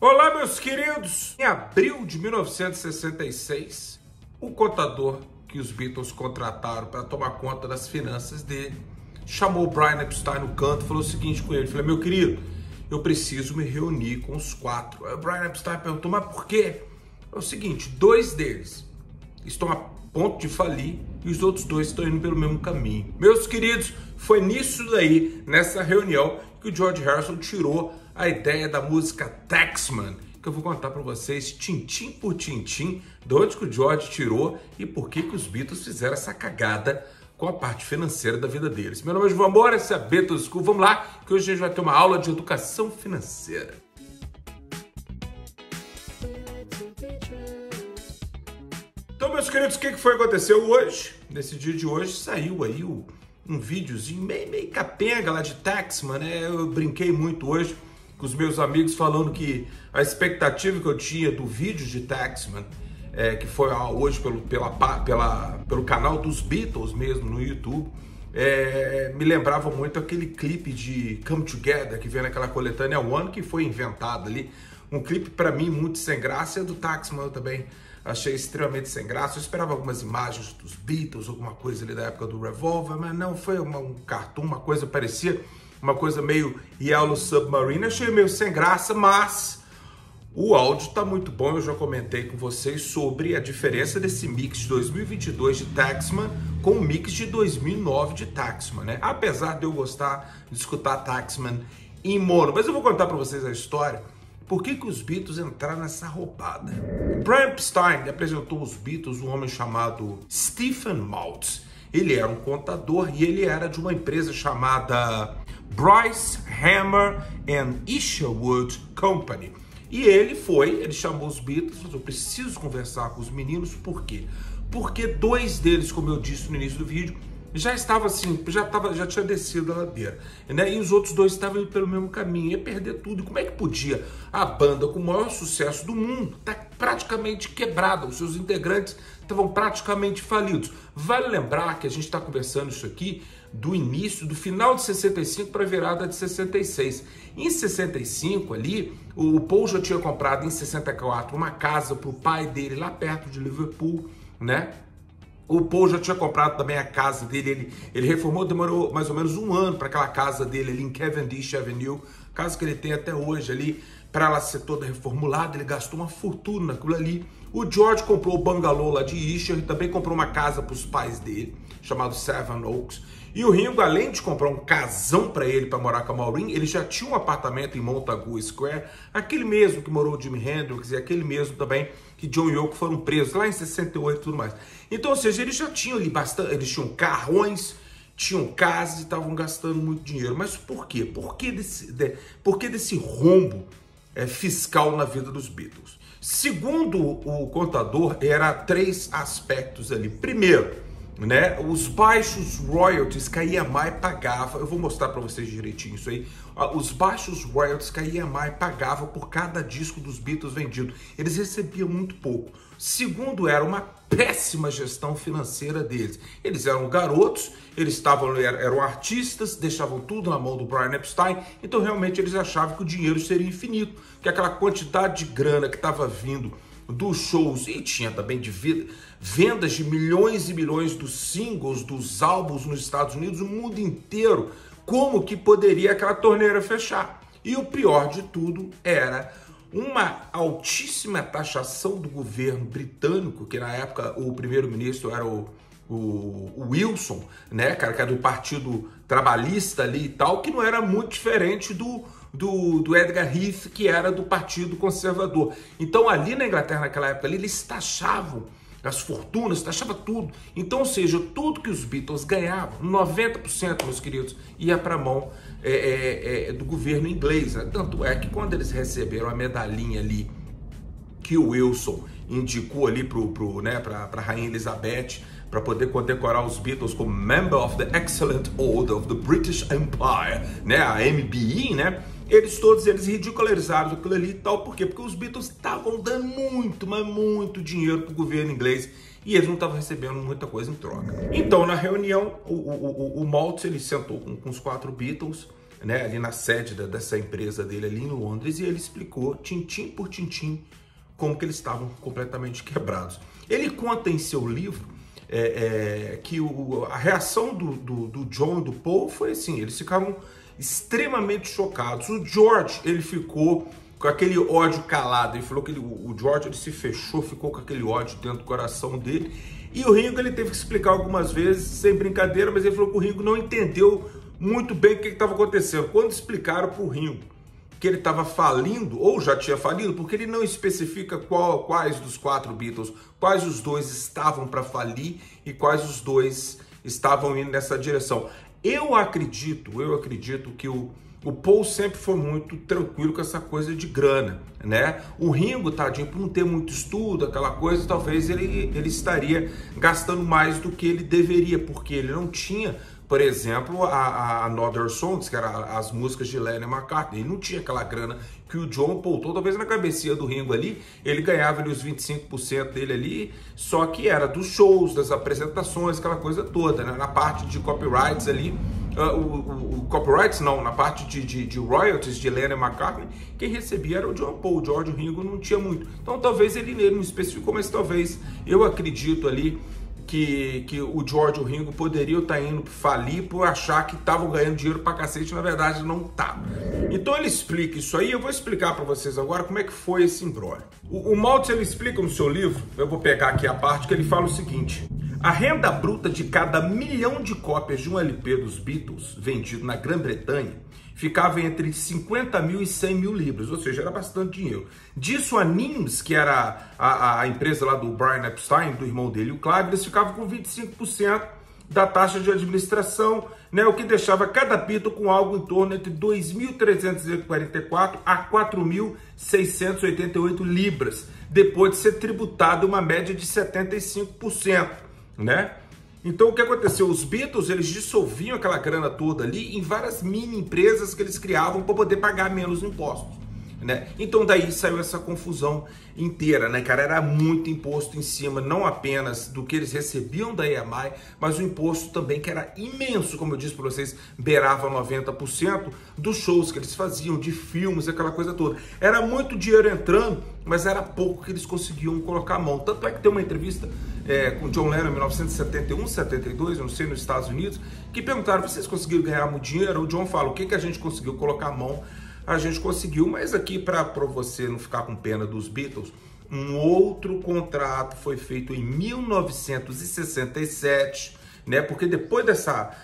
Olá, meus queridos! Em abril de 1966, o contador que os Beatles contrataram para tomar conta das finanças dele chamou o Brian Epstein no canto e falou o seguinte com ele: falou, meu querido, eu preciso me reunir com os quatro. Aí o Brian Epstein perguntou, mas por quê? É o seguinte, dois deles estão a ponto de falir e os outros dois estão indo pelo mesmo caminho. Meus queridos, foi nisso daí, nessa reunião, que o George Harrison tirou a ideia da música Taxman, que eu vou contar para vocês, tintim por tintim, de onde que o George tirou e por que os Beatles fizeram essa cagada com a parte financeira da vida deles. Meu nome é João Moura, esse é a Beatles School. Vamos lá, que hoje a gente vai ter uma aula de educação financeira. Então, meus queridos, o que foi que aconteceu hoje? Nesse dia de hoje saiu aí um videozinho meio capenga lá de Taxman, né? Eu brinquei muito hoje com os meus amigos falando que a expectativa que eu tinha do vídeo de Taxman, que foi hoje pelo canal dos Beatles mesmo no YouTube, me lembrava muito aquele clipe de Come Together que veio naquela coletânea One, que foi inventado ali. Um clipe para mim muito sem graça, e do Taxman eu também achei extremamente sem graça. Eu esperava algumas imagens dos Beatles, alguma coisa ali da época do Revolver, mas não, foi um cartoon, uma coisa parecia, uma coisa meio Yellow Submarine. Achei meio sem graça, mas o áudio tá muito bom. Eu já comentei com vocês sobre a diferença desse mix de 2022 de Taxman com o mix de 2009 de Taxman, né? Apesar de eu gostar de escutar Taxman em mono, mas eu vou contar para vocês a história. Por que os Beatles entraram nessa roubada? Brian Epstein apresentou os Beatles um homem chamado Stephen Maltz. Ele era um contador e ele era de uma empresa chamada Bryce Hammer and Isherwood Company. E ele chamou os Beatles e falou, eu preciso conversar com os meninos. Por quê? Porque dois deles, como eu disse no início do vídeo, já estava assim, já tinha descido a ladeira, né? E os outros dois estavam indo pelo mesmo caminho, ia perder tudo. Como é que podia a banda com o maior sucesso do mundo tá praticamente quebrada, os seus integrantes estavam praticamente falidos? Vale lembrar que a gente está conversando isso aqui do final de 65 para a virada de 66. Em 65 ali, o Paul já tinha comprado em 64 uma casa para o pai dele lá perto de Liverpool, né? O Paul já tinha comprado também a casa dele, ele reformou, demorou mais ou menos um ano para aquela casa dele ali em Cavendish Avenue, casa que ele tem até hoje ali, para ela ser toda reformulada. Ele gastou uma fortuna naquilo ali. O George comprou o bangalô lá de Isher e também comprou uma casa para os pais dele, chamado Seven Oaks. E o Ringo, além de comprar um casão para ele, para morar com a Maureen, ele já tinha um apartamento em Montagu Square, aquele mesmo que morou o Jimi Hendrix e aquele mesmo também que John e Yoko foram presos lá em 68 e tudo mais. Então, ou seja, eles já tinham ali bastante, eles tinham carrões, tinham casas e estavam gastando muito dinheiro. Mas por quê? Por que desse rombo fiscal na vida dos Beatles? Segundo o contador, era três aspectos ali. Primeiro, né, os baixos royalties que a EMI pagava, eu vou mostrar para vocês direitinho isso aí, os baixos royalties que a EMI pagava por cada disco dos Beatles vendido, eles recebiam muito pouco. Segundo, era uma péssima gestão financeira deles. Eles eram garotos, eram artistas, deixavam tudo na mão do Brian Epstein, então realmente eles achavam que o dinheiro seria infinito, que aquela quantidade de grana que estava vindo dos shows, e tinha também de vendas de milhões e milhões dos singles, dos álbuns nos Estados Unidos, o mundo inteiro, como que poderia aquela torneira fechar? E o pior de tudo era uma altíssima taxação do governo britânico, que na época o primeiro-ministro era o Wilson, né, cara, que era do Partido Trabalhista ali e tal, que não era muito diferente do Edgar Heath, que era do Partido Conservador. Então ali na Inglaterra naquela época ali, eles taxavam as fortunas, taxava tudo. Então, ou seja, tudo que os Beatles ganhavam, 90%, meus queridos, ia para a mão do governo inglês, né? Tanto é que quando eles receberam a medalhinha ali que o Wilson indicou ali para a Rainha Elizabeth, para poder condecorar os Beatles como Member of the Excellent Order of the British Empire, né, a MBE, né, eles ridicularizaram aquilo ali e tal. Por quê? Porque os Beatles estavam dando muito, mas muito dinheiro para o governo inglês e eles não estavam recebendo muita coisa em troca. Então, na reunião, o Maltz, ele sentou com os quatro Beatles né, ali na sede dessa empresa dele ali em Londres, e ele explicou, tintim por tintim, como que eles estavam completamente quebrados. Ele conta em seu livro que a reação do John e do Paul foi assim, eles ficaram extremamente chocados. O George, ele ficou com aquele ódio calado, ele falou que o George ele se fechou, ficou com aquele ódio dentro do coração dele, e o Ringo ele teve que explicar algumas vezes, sem brincadeira, mas ele falou que o Ringo não entendeu muito bem o que estava acontecendo. Quando explicaram para o Ringo que ele estava falindo, ou já tinha falido, porque ele não especifica quais dos 4 Beatles, quais os 2 estavam para falir e quais os 2 estavam indo nessa direção. Eu acredito que o Paul sempre foi muito tranquilo com essa coisa de grana, né? O Ringo, tadinho, por não ter muito estudo, aquela coisa, talvez ele estaria gastando mais do que ele deveria, porque ele não tinha, por exemplo, a Another Songs, que eram as músicas de Lennon e McCartney. Ele não tinha aquela grana que o John Paul, talvez na cabecinha do Ringo ali, ele ganhava ali os 25% dele ali, só que era dos shows, das apresentações, aquela coisa toda, né? Na parte de copyrights ali, copyrights não, na parte de royalties de Lennon e McCartney, quem recebia era o John Paul. O George, o Ringo não tinha muito. Então talvez ele não especificou, mas talvez, eu acredito ali, que o George e o Ringo poderiam estar indo falir por achar que estavam ganhando dinheiro pra cacete, na verdade não estavam. Então ele explica isso aí, eu vou explicar para vocês agora como é que foi esse imbróglio. O Maltz, ele explica no seu livro, eu vou pegar aqui a parte que ele fala o seguinte: a renda bruta de cada 1 milhão de cópias de um LP dos Beatles vendido na Grã-Bretanha ficava entre 50 mil e 100 mil libras, ou seja, era bastante dinheiro. Disso a NIMS, que era a empresa lá do Brian Epstein, do irmão dele, o Clive, eles ficavam com 25% da taxa de administração, né, o que deixava cada Beatle com algo em torno entre 2.344 a 4.688 libras, depois de ser tributado uma média de 75%, né? Então o que aconteceu? Os Beatles, eles dissolviam aquela grana toda ali em várias mini empresas que eles criavam para poder pagar menos impostos, né? Então daí saiu essa confusão inteira, né, cara? Era muito imposto em cima, não apenas do que eles recebiam da EMI, mas o imposto também que era imenso, como eu disse para vocês, beirava 90% dos shows que eles faziam, de filmes, aquela coisa toda. Era muito dinheiro entrando, mas era pouco que eles conseguiam colocar a mão. Tanto é que tem uma entrevista com John Lennon em 1971, 72, eu não sei, nos Estados Unidos, que perguntaram: vocês conseguiram ganhar muito dinheiro? O John fala: o que a gente conseguiu colocar a mão? A gente conseguiu, mas aqui para você não ficar com pena dos Beatles, um outro contrato foi feito em 1967, né? Porque depois dessa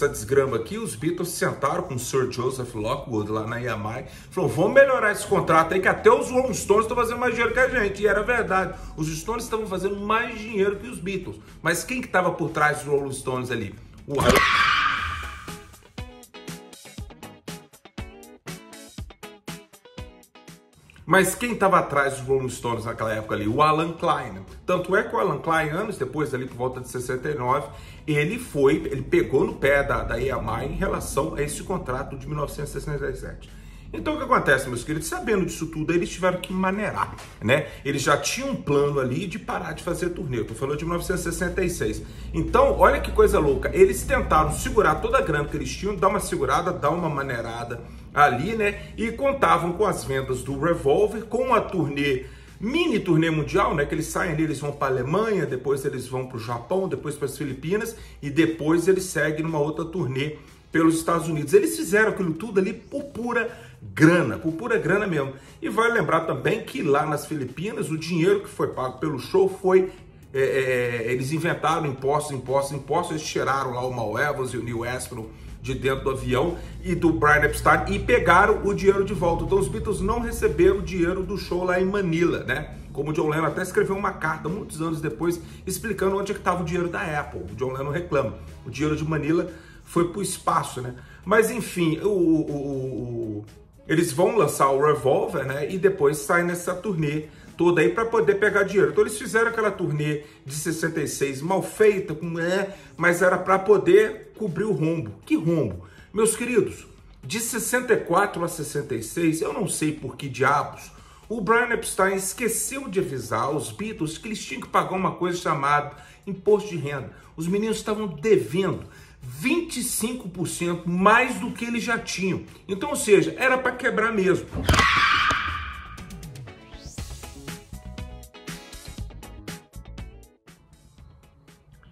desgrama aqui, os Beatles sentaram com o Sir Joseph Lockwood lá na EMI, falou: vamos melhorar esse contrato aí, que até os Rolling Stones estão fazendo mais dinheiro que a gente. E era verdade, os Stones estavam fazendo mais dinheiro que os Beatles. Mas quem que estava por trás dos Rolling Stones ali? Mas quem estava atrás dos Rolling Stones naquela época ali? O Alan Klein. Tanto é que o Alan Klein, anos depois, ali por volta de 69, ele pegou no pé da EMI em relação a esse contrato de 1967. Então o que acontece, meus queridos? Sabendo disso tudo, eles tiveram que maneirar, né? Eles já tinham um plano ali de parar de fazer turnê. Eu tô falando de 1966. Então, olha que coisa louca. Eles tentaram segurar toda a grana que eles tinham, dar uma segurada, dar uma maneirada ali, né? E contavam com as vendas do Revolver, com a turnê, mini turnê mundial, né? Que eles saem ali, eles vão para a Alemanha, depois eles vão para o Japão, depois para as Filipinas e depois eles seguem numa outra turnê pelos Estados Unidos. Eles fizeram aquilo tudo ali por pura grana mesmo. E vale lembrar também que lá nas Filipinas, o dinheiro que foi pago pelo show foi... eles inventaram impostos, eles tiraram lá o Mal Evans e o Neil Aspinall de dentro do avião e do Brian Epstein e pegaram o dinheiro de volta. Então os Beatles não receberam o dinheiro do show lá em Manila, né? Como o John Lennon até escreveu uma carta muitos anos depois explicando onde é que estava o dinheiro da Apple. O John Lennon reclama. O dinheiro de Manila foi para o espaço, né? Mas enfim, eles vão lançar o Revolver, né? E depois saem nessa turnê toda aí para poder pegar dinheiro. Então eles fizeram aquela turnê de 66 mal feita, mas era para poder cobrir o rombo. Que rombo? Meus queridos, de 64 a 66, eu não sei por que diabos, o Brian Epstein esqueceu de avisar os Beatles que eles tinham que pagar uma coisa chamada imposto de renda. Os meninos estavam devendo 25% mais do que eles já tinham. Então, ou seja, era para quebrar mesmo.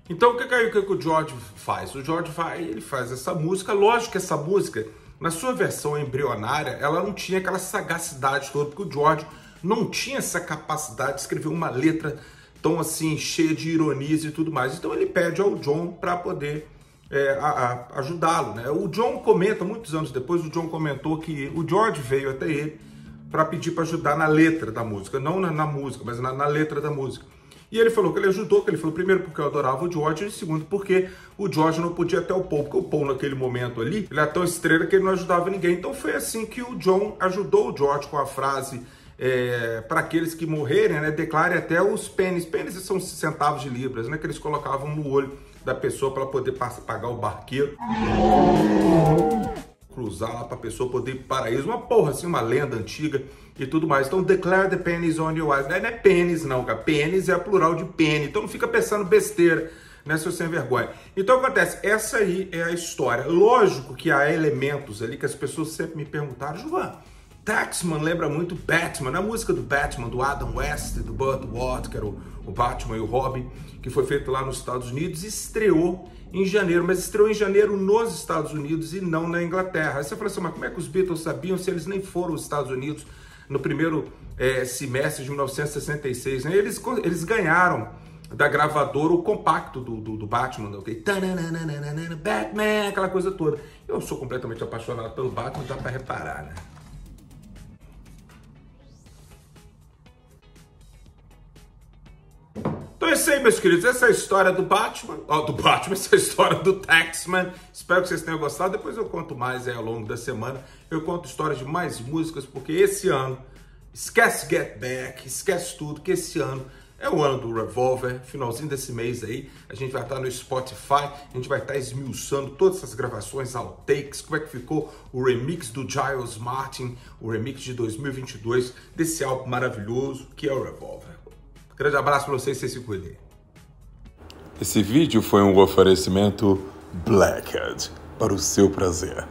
Então, o que o George faz? O George ele faz essa música. Lógico que essa música, na sua versão embrionária, ela não tinha aquela sagacidade toda, porque o George não tinha essa capacidade de escrever uma letra tão assim, cheia de ironias e tudo mais. Então ele pede ao John para poder ajudá-lo, né? O John comenta, muitos anos depois, o John comentou que o George veio até ele para pedir para ajudar na letra da música, não na música, mas na letra da música. E ele falou que ele ajudou, que ele falou primeiro porque eu adorava o George, e segundo porque o George não podia ter o Paul, porque o Paul naquele momento ali, ele era tão estrela que ele não ajudava ninguém. Então foi assim que o John ajudou o George com a frase para aqueles que morrerem, né, declare até os pennies. Pennies são centavos de libras, né, que eles colocavam no olho da pessoa para poder pagar o barqueiro, cruzar lá para a pessoa poder ir para o paraíso. Uma porra assim, uma lenda antiga e tudo mais. Então, declare the pennies on your eyes. Não é pennies não, cara. Pennies é a plural de penny. Então não fica pensando besteira, né, seu sem vergonha. Então acontece, essa aí é a história. Lógico que há elementos ali que as pessoas sempre me perguntaram, João, Taxman lembra muito Batman, a música do Batman, do Adam West e do Burt Ward, que era o Batman e o Robin, que foi feito lá nos Estados Unidos e estreou em janeiro, mas estreou em janeiro nos Estados Unidos e não na Inglaterra. Aí você fala assim, mas como é que os Beatles sabiam se eles nem foram aos Estados Unidos no primeiro semestre de 1966, né? Eles ganharam da gravadora o compacto do Batman, okay? Batman, aquela coisa toda. Eu sou completamente apaixonado pelo Batman, dá pra reparar, né? Então é isso aí, meus queridos, essa é a história do Batman, essa é a história do Taxman. Espero que vocês tenham gostado. Depois eu conto mais aí ao longo da semana. Eu conto histórias de mais músicas, porque esse ano, esquece Get Back, esquece tudo, que esse ano é o ano do Revolver. Finalzinho desse mês aí, a gente vai estar no Spotify, a gente vai estar esmiuçando todas essas gravações, outtakes, como é que ficou o remix do Giles Martin, o remix de 2022, desse álbum maravilhoso que é o Revolver. Grande abraço para vocês se cuidem. Esse vídeo foi um oferecimento Blackhead, para o seu prazer.